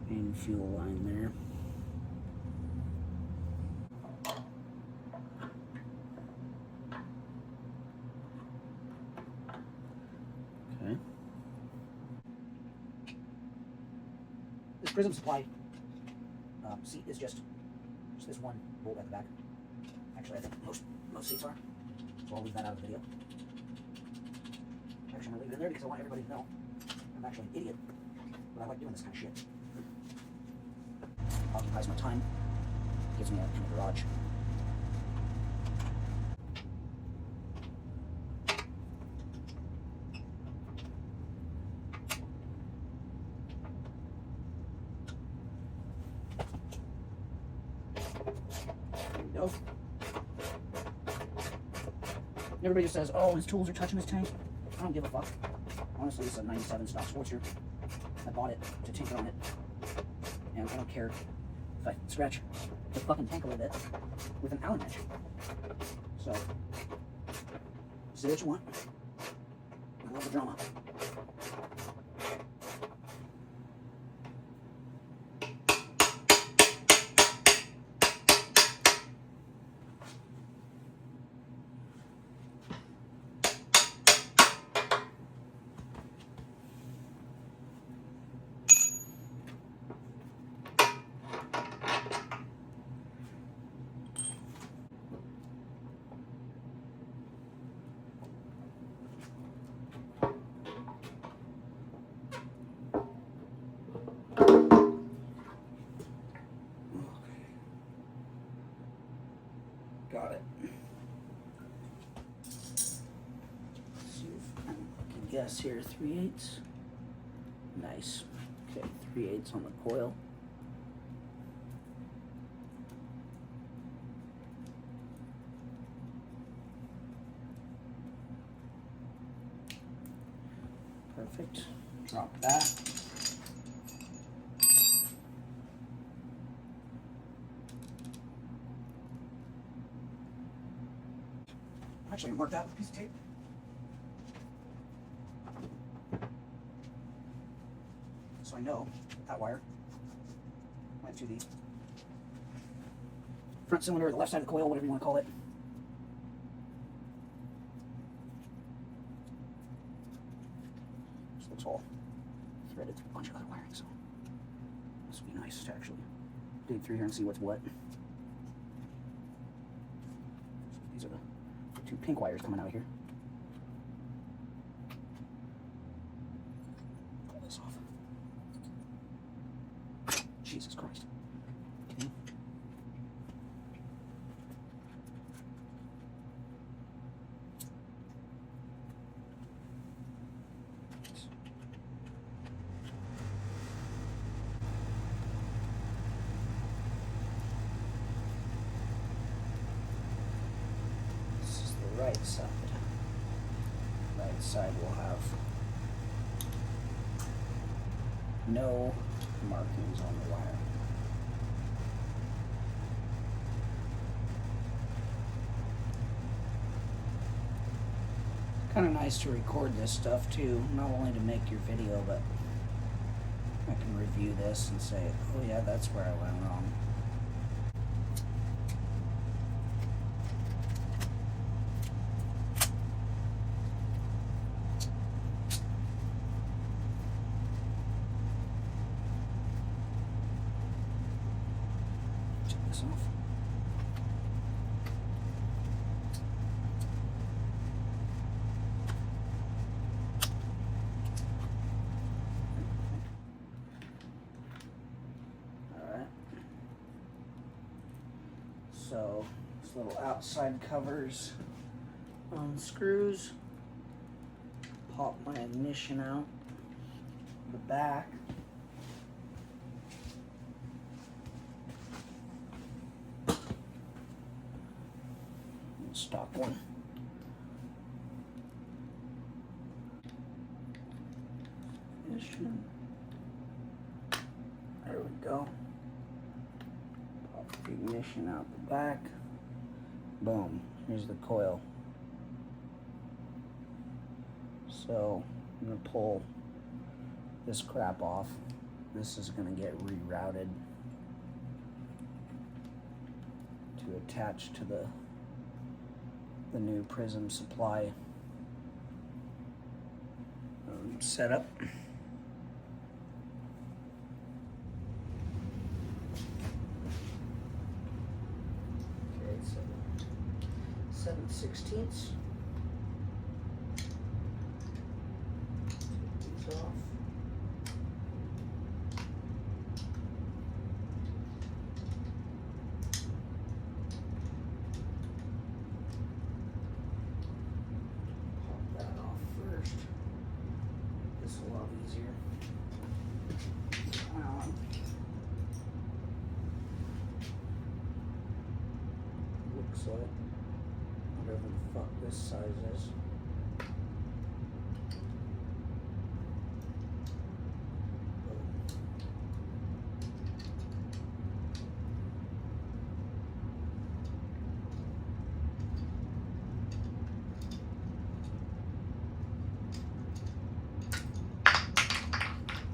Main fuel line there. Okay. This Prism supply seat is just this one bolt at the back. Actually, I think most seats are. So I'll leave that out of the video. Actually, I'm going to leave it in there because I want everybody to know I'm actually an idiot, but I like doing this kind of shit. Occupies my time, gives me a garage. There we go. Everybody just says, oh, his tools are touching his tank. I don't give a fuck. Honestly, this is a 97 stock Sportster. I bought it to tinker on it. And I don't care if I scratch the fucking tank a little bit with an Allen wrench. So, say what you want. I love the drama. Got it. Let's see if I can guess here. 3/8. Nice. Okay, 3/8 on the coil. Perfect. Drop that. Actually, mark that with a piece of tape. So I know that wire went to the front cylinder or the left side of the coil, whatever you want to call it. This looks all threaded through a bunch of other wiring, so this would be nice to actually dig through here and see what's what. These are the two pink wires coming out here. Pull this off. Jesus Christ. Okay. Right side. Right side will have no markings on the wire. Kind of nice to record this stuff too, not only to make your video, but I can review this and say, oh yeah, that's where I went wrong. Off. All right. So this little outside covers unscrews. Pop my ignition out the back. Stock one. Ignition. There we go. Pop the ignition out the back. Boom. Here's the coil. So I'm gonna pull this crap off This is going to get rerouted to attach to the new Prism supply setup. Okay, so 7/16. Take these off. Like whatever the fuck this size is.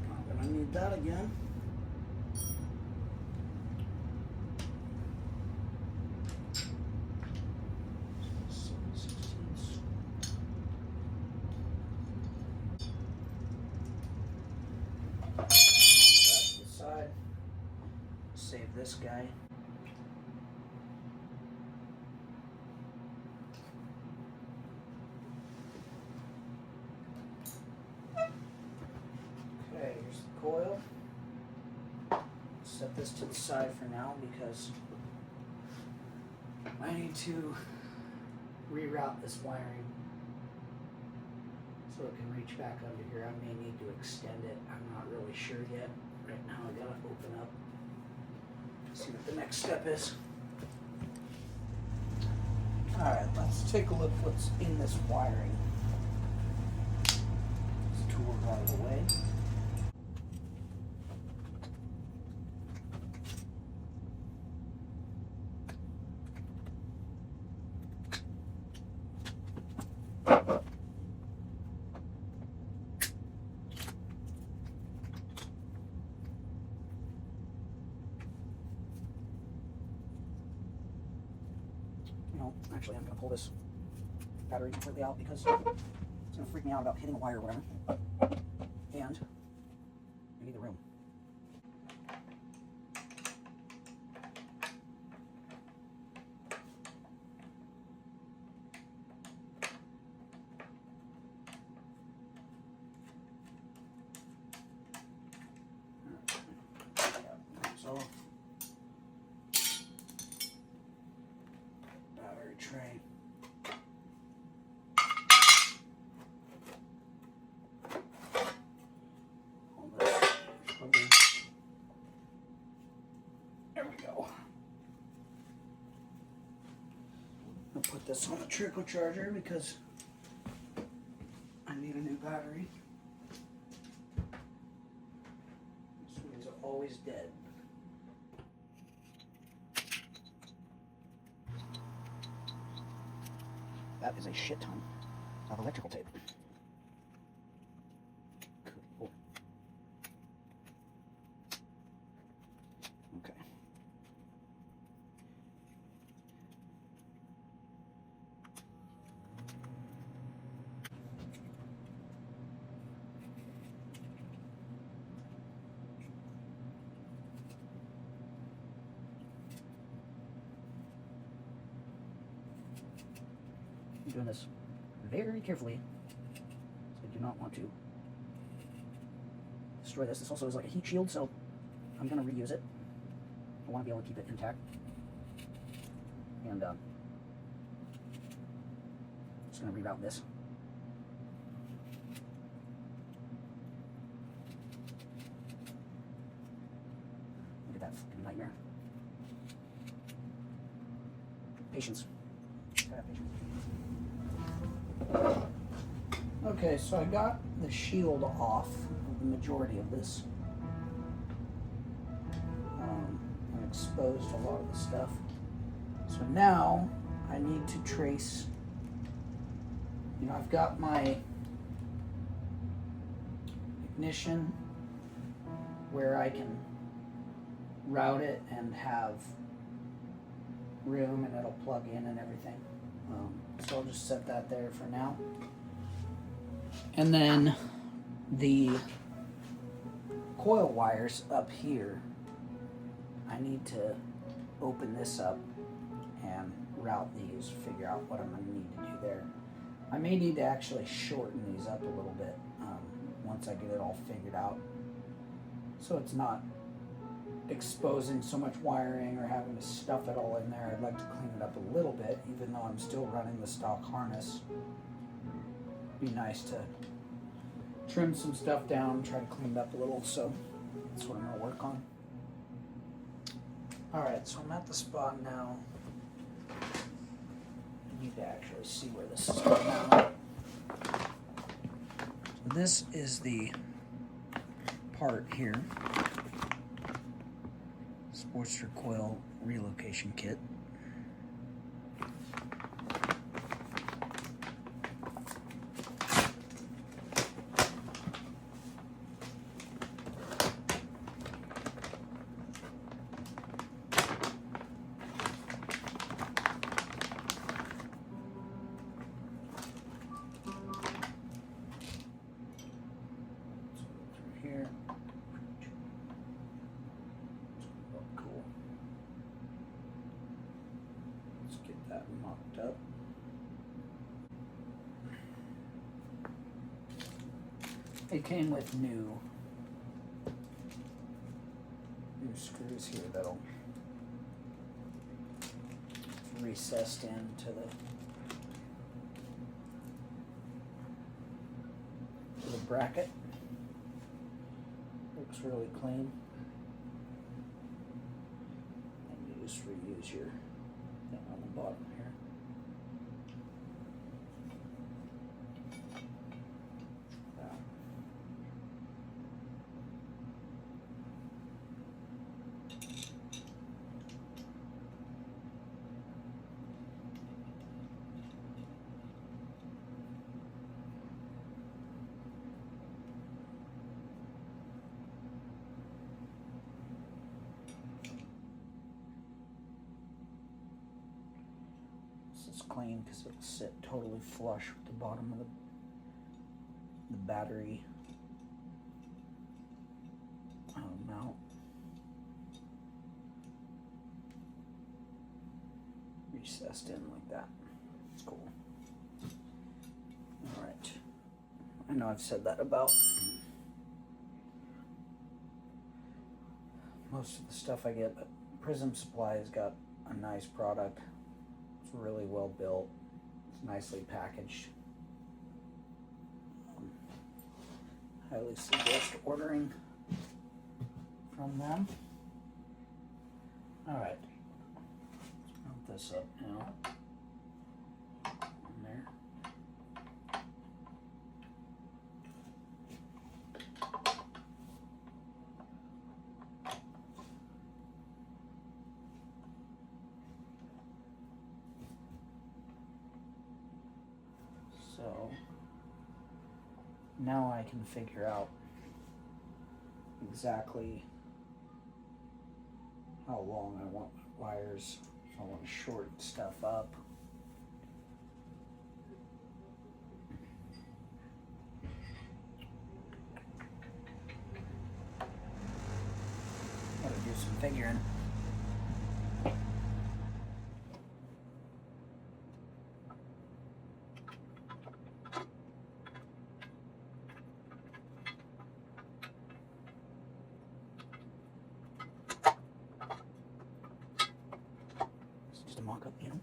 Not gonna need that again. Save this guy. Okay, here's the coil. Set this to the side for now because I need to reroute this wiring so it can reach back under here. I may need to extend it. I'm not really sure yet. Right now I gotta open up. See what the next step is. Alright, let's take a look what's in this wiring. This tool out of the way. Actually, I'm going to pull this battery completely out because it's going to freak me out about hitting a wire or whatever. And I need the room. So tray. There we go. I'll put this on the trickle charger because I need a new battery. This one's always dead. That is a shit ton of electrical tape. Cool. Okay. I'm doing this very carefully, so I do not want to destroy this. This also is like a heat shield, so I'm going to reuse it. I want to be able to keep it intact. And just going to reroute this. Look at that fucking nightmare. Patience. Okay, so I got the shield off of the majority of this. I exposed a lot of the stuff. So now I need to trace, I've got my ignition where I can route it and have room and it'll plug in and everything. So I'll just set that there for now. And then the coil wires up here, I need to open this up and route these, figure out what I'm going to need to do there. I may need to actually shorten these up a little bit once I get it all figured out, so it's not exposing so much wiring or having to stuff it all in there. I'd like to clean it up a little bit, even though I'm still running the stock harness. Be nice to trim some stuff down, try to clean it up a little, so that's what I'm going to work on. Alright, so I'm at the spot now. I need to actually see where this is going now. This is the part here. Sportster Coil Relocation Kit. Here. Cool. Let's get that mocked up. It came with new screws here that'll recessed into the bracket. Looks really clean. And you just reuse your thing on the bottom here. This is clean because it'll sit totally flush with the bottom of the battery mount. Recessed in like that. It's cool. Alright. I know I've said that about most of the stuff I get, but Prism Supply has got a nice product. It's really well built. It's nicely packaged. Highly suggest ordering from them. Alright. Let's mount this up now. In there. So now I can figure out exactly how long I want my wires. If I want to shorten stuff up. Gotta do some figuring. Just a mock-up, you know.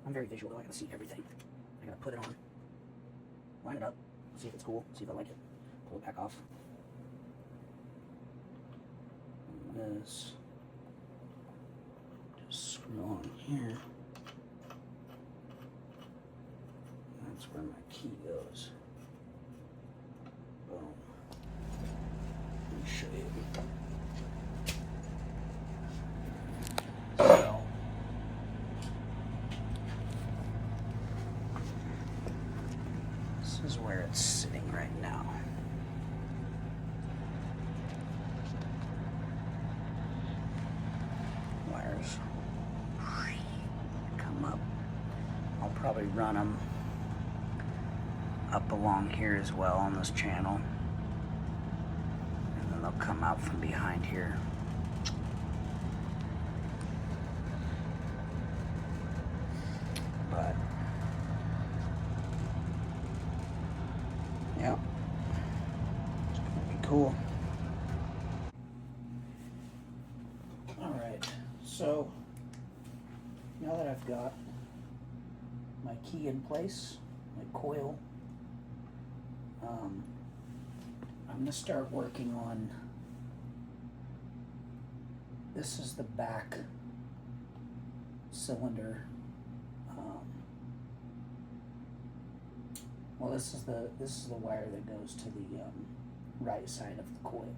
I'm very visual though, I gotta see everything. I gotta put it on, line it up, see if it's cool, see if I like it, pull it back off. And this, just screw on here. That's where my key goes. Boom. Let me show you. probably run them up along here as well on this channel, and then they'll come out from behind here. But yeah, it's gonna be cool. Alright, so now that I've got my key in place, my coil, I'm going to start working on, this is the back cylinder. Well, this is the wire that goes to the right side of the coil.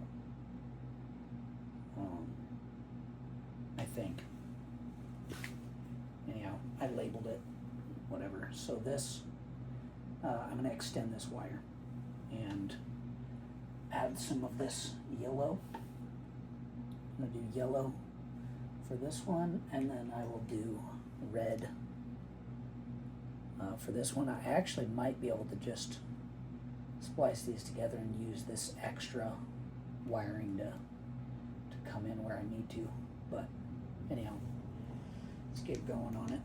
I think. Anyhow, I labeled it, whatever. So this, I'm going to extend this wire and add some of this yellow. I'm going to do yellow for this one, and then I will do red for this one. I actually might be able to just splice these together and use this extra wiring to come in where I need to. But anyhow, let's get going on it.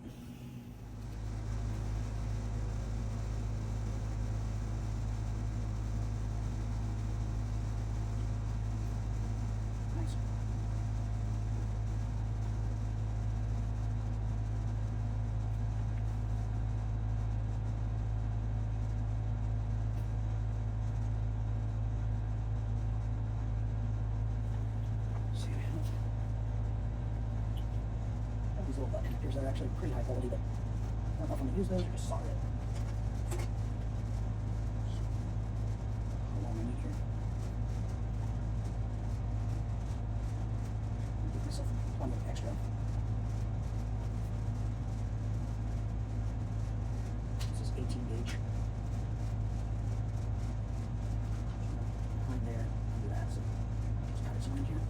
Nice. These little butt connectors are actually pretty high quality, but I don't know if I'm going to use those or just solder it. How long I need here? Give myself plenty of extra. This is 18 gauge. Behind there, do that. So just cut some in here.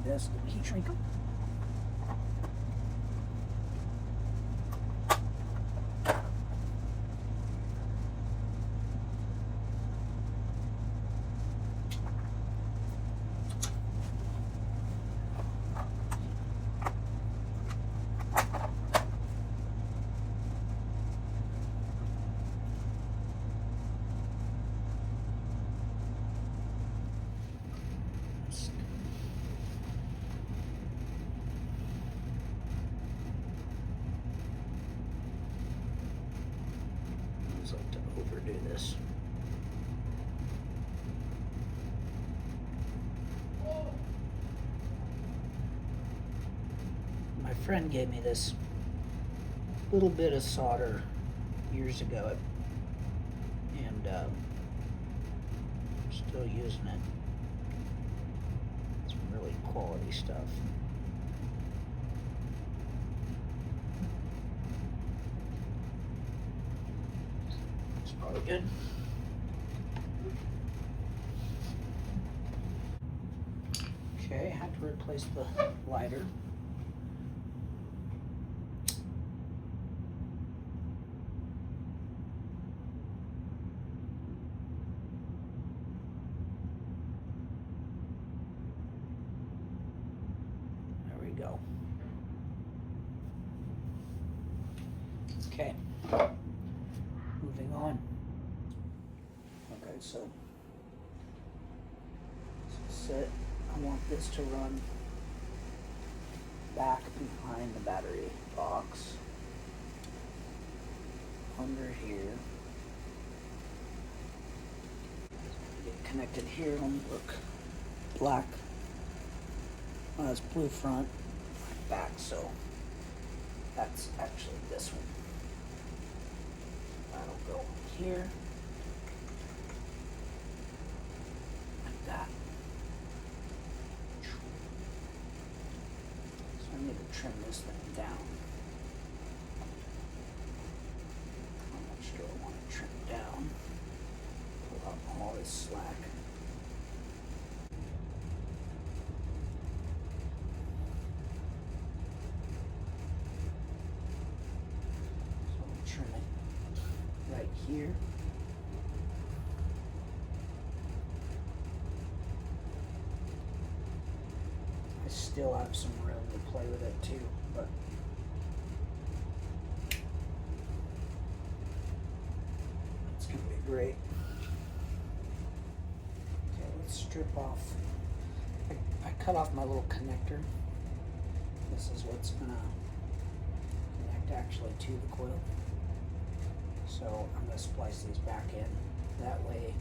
This heat shrink them. Like to overdo this. My friend gave me this little bit of solder years ago, and I'm still using it. It's really quality stuff. Probably good. Okay, I had to replace the lighter. There we go. Okay. Moving on. Okay, so set. I want this to run back behind the battery box under here. Get connected here on look black. It's blue front, back, so that's actually this one. That'll go here. trim this thing down. How much do I want to trim down? Pull out all this slack. So I'm trim it right here. I still have some room to play with it too, but it's gonna be great. Okay, let's strip off. I cut off my little connector. This is what's gonna connect actually to the coil. So I'm gonna splice these back in. That way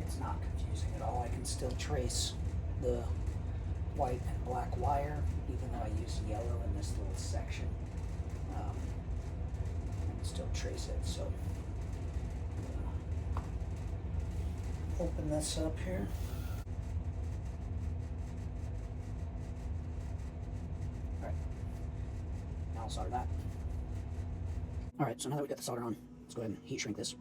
it's not confusing at all. I can still trace the white and black wire, even though I use yellow in this little section. I can still trace it, so I'm gonna open this up here. Alright, now I'll solder that. Alright, so now that we've got the solder on, let's go ahead and heat shrink this.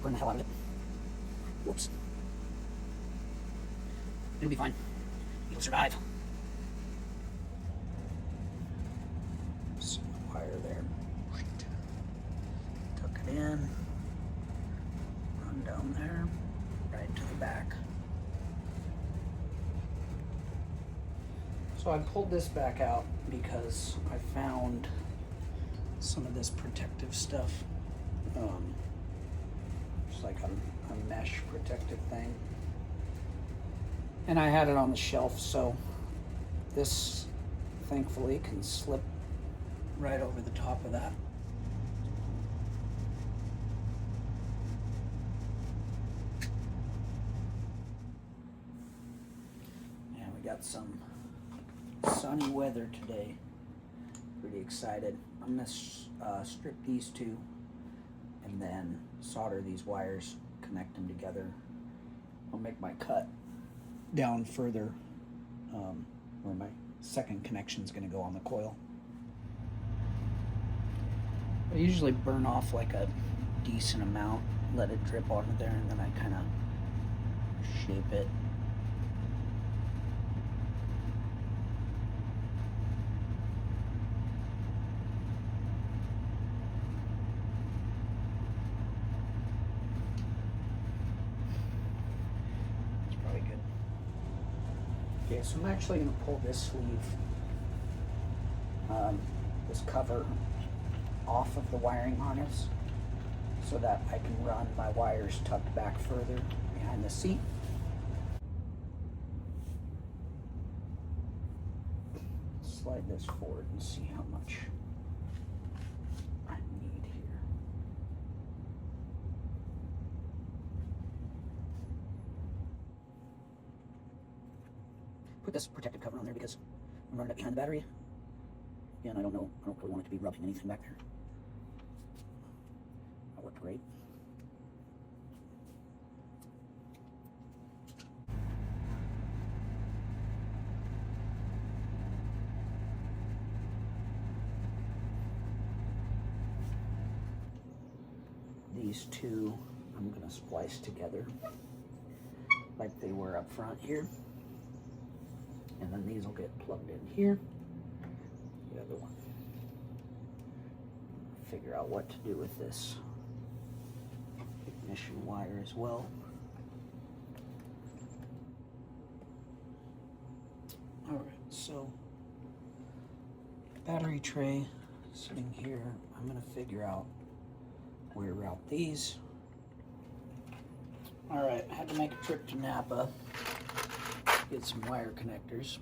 Burn the hell out of it. Whoops. It'll be fine. It'll survive. Some wire there. Tuck it in. Run down there. Right to the back. So I pulled this back out because I found some of this protective stuff. Like a mesh protective thing, and I had it on the shelf, so this thankfully can slip right over the top of that. Yeah, we got some sunny weather today. Pretty excited. I'm gonna strip these two and then solder these wires, connect them together. I'll make my cut down further where my second connection is going to go on the coil. I usually burn off like a decent amount, let it drip onto there, and then I kind of shape it. Okay, so I'm actually going to pull this sleeve, this cover off of the wiring harness so that I can run my wires tucked back further behind the seat. Slide this forward and see how much I need here. Put this protective cover on there because I'm running it behind the battery. Again, I don't really want it to be rubbing anything back there. That worked great. These two I'm going to splice together like they were up front here. And then these will get plugged in here. The other one. Figure out what to do with this ignition wire as well. Alright, so battery tray sitting here. I'm going to figure out where to route these. Alright, I had to make a trip to Napa. Get some wire connectors.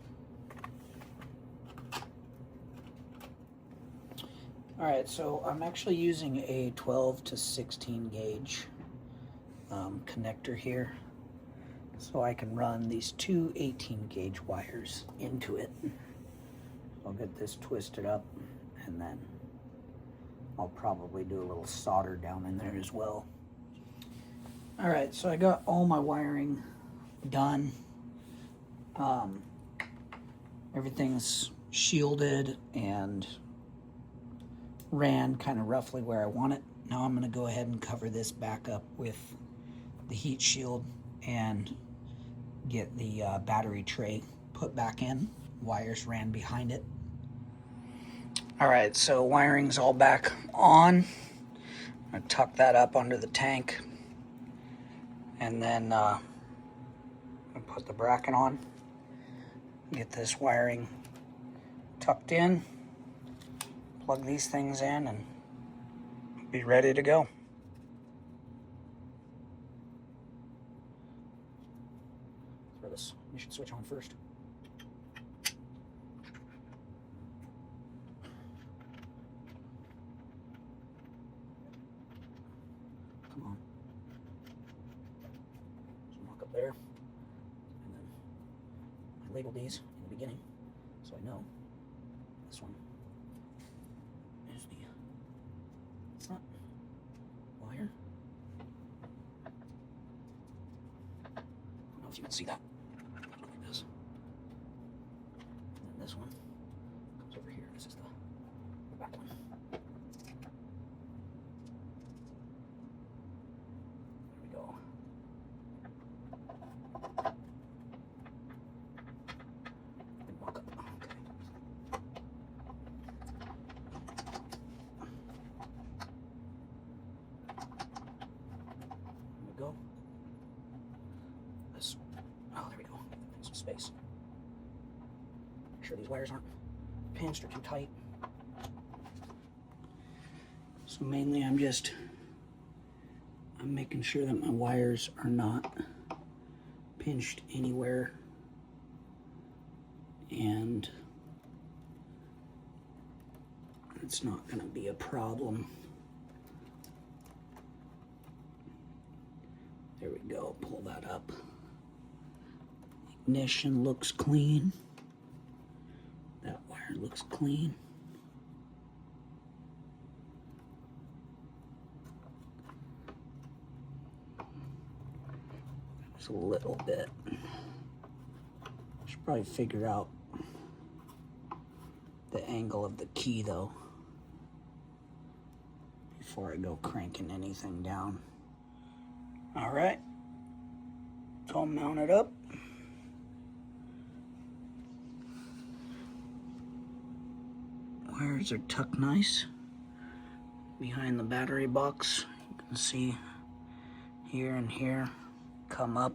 Alright, so I'm actually using a 12 to 16 gauge connector here, so I can run these two 18 gauge wires into it. I'll get this twisted up, and then I'll probably do a little solder down in there as well. All right, so I got all my wiring done. Everything's shielded and ran kind of roughly where I want it. Now I'm going to go ahead and cover this back up with the heat shield and get the battery tray put back in. Wires ran behind it. All right, so wiring's all back on. I'm going to tuck that up under the tank, and then I'll put the bracket on. Get this wiring tucked in, plug these things in, and be ready to go. Throw this ignition switch on first. Come on. Some lock up there. And then I labeled these in the beginning, so I know this one is the front wire. I don't know if you can see that. Like this. And then this one comes over here. This is the back one. There we go. And walk up. Okay. There we go. This. Oh, there we go. Some space. Make sure these wires aren't pinched or too tight. So mainly I'm making sure that my wires are not pinched anywhere, and it's not going to be a problem. There we go, pull that up. Ignition looks clean. That wire looks clean. Just a little bit. Should probably figure out the angle of the key though before I go cranking anything down. All right, it's all mounted up. Wires are tucked nice behind the battery box. You can see here and here come up.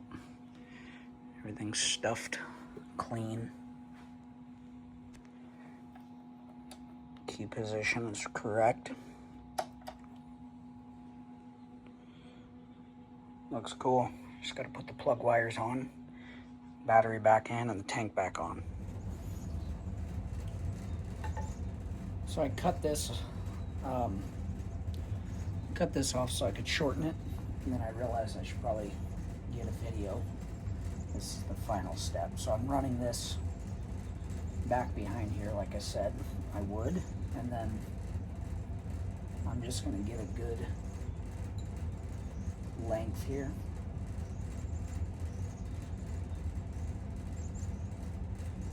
Everything's stuffed clean. Key position is correct. Looks cool. Just got to put the plug wires on, battery back in, and the tank back on. So I cut this off so I could shorten it, and then I realized I should probably get a video. This is the final step. So I'm running this back behind here like I said I would, and then I'm just going to get a good length here.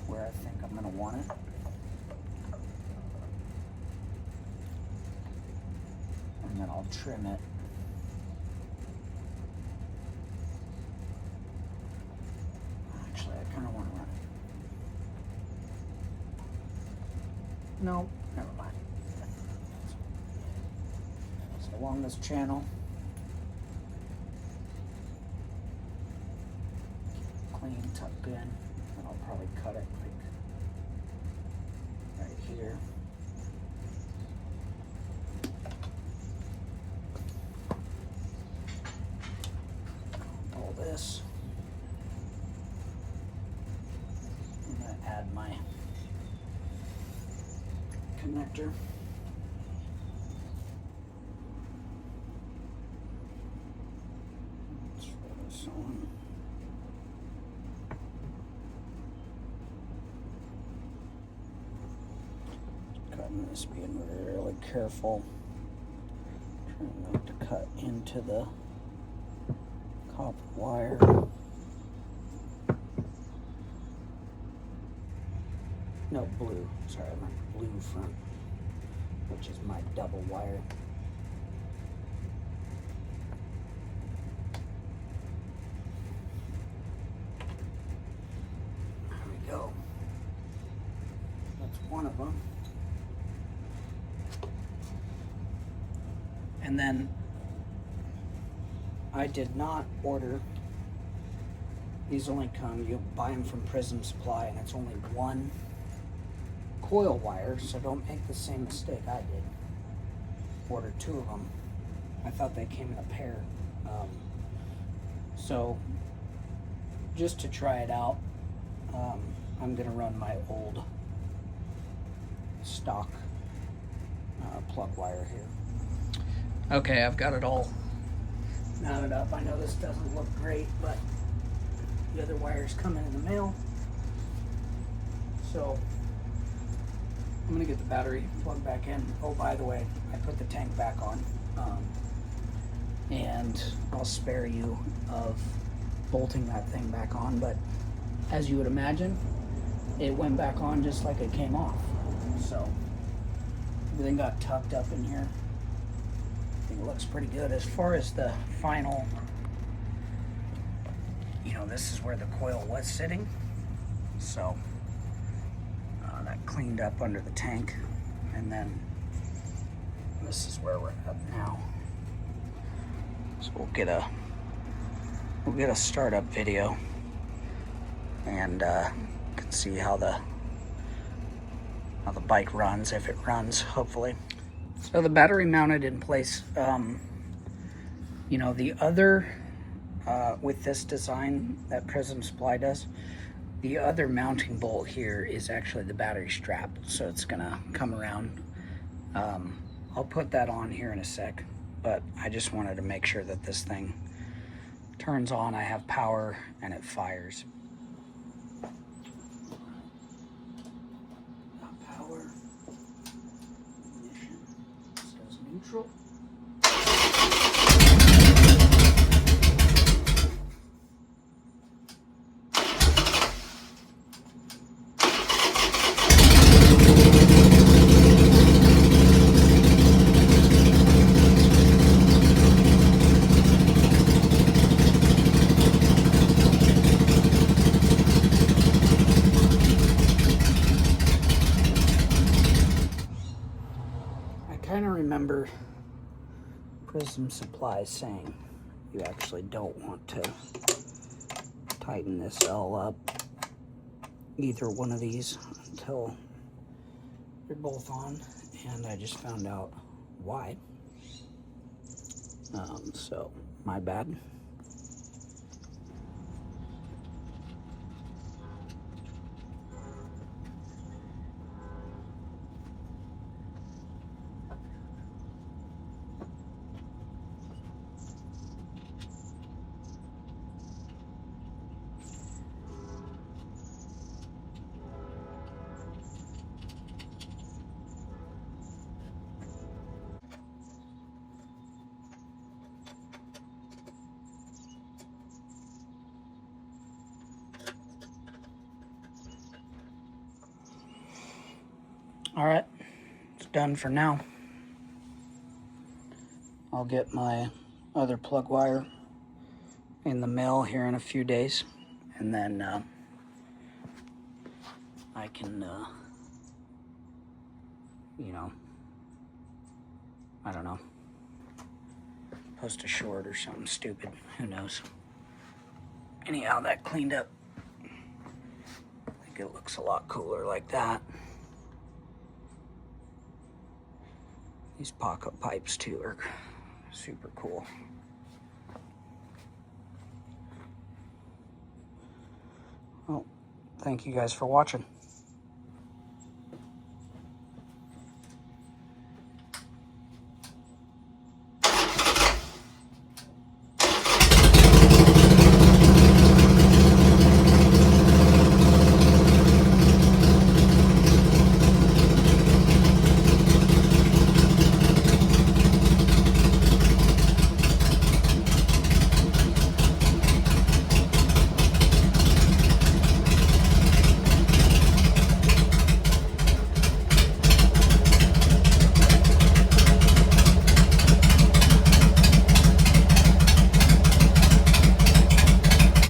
Where I think I'm going to want it. And then I'll trim it. Actually, I kind of want to run it. No, never mind. So along this channel, clean, tucked in, and I'll probably cut it like right here. All this. I'm going to add my connector. Let's throw this on. Just being really careful. Trying not to cut into the copper wire. No, blue. Sorry, I meant blue front, which is my double wire. There we go. That's one of them. And then I did not order. These only come, you buy them from Prism Supply, and it's only one coil wire, so don't make the same mistake I did. Order two of them. I thought they came in a pair. So just to try it out, I'm gonna run my old stock plug wire here. Okay, I've got it all mounted up. I know this doesn't look great, but the other wire's coming in the mail. So I'm gonna get the battery plugged back in. Oh, by the way, I put the tank back on. And I'll spare you of bolting that thing back on, but as you would imagine, it went back on just like it came off. So everything got tucked up in here. I think it looks pretty good. As far as the final, this is where the coil was sitting. So that cleaned up under the tank, and then this is where we're at now. So we'll get a startup video, and can see how the bike runs, if it runs, hopefully. So the battery mounted in place. The other with this design that Prism Supply does, the other mounting bolt here is actually the battery strap, so it's gonna come around. I'll put that on here in a sec, but I just wanted to make sure that this thing turns on, I have power, and it fires. Got power, ignition, says neutral. I kind of remember Prism Supply saying you actually don't want to tighten this L up, either one of these, until they're both on, and I just found out why. So my bad. All right, it's done for now. I'll get my other plug wire in the mail here in a few days, and then I can, I don't know, post a short or something stupid, who knows. Anyhow, that cleaned up. I think it looks a lot cooler like that. These pocket pipes too are super cool. Well, thank you guys for watching.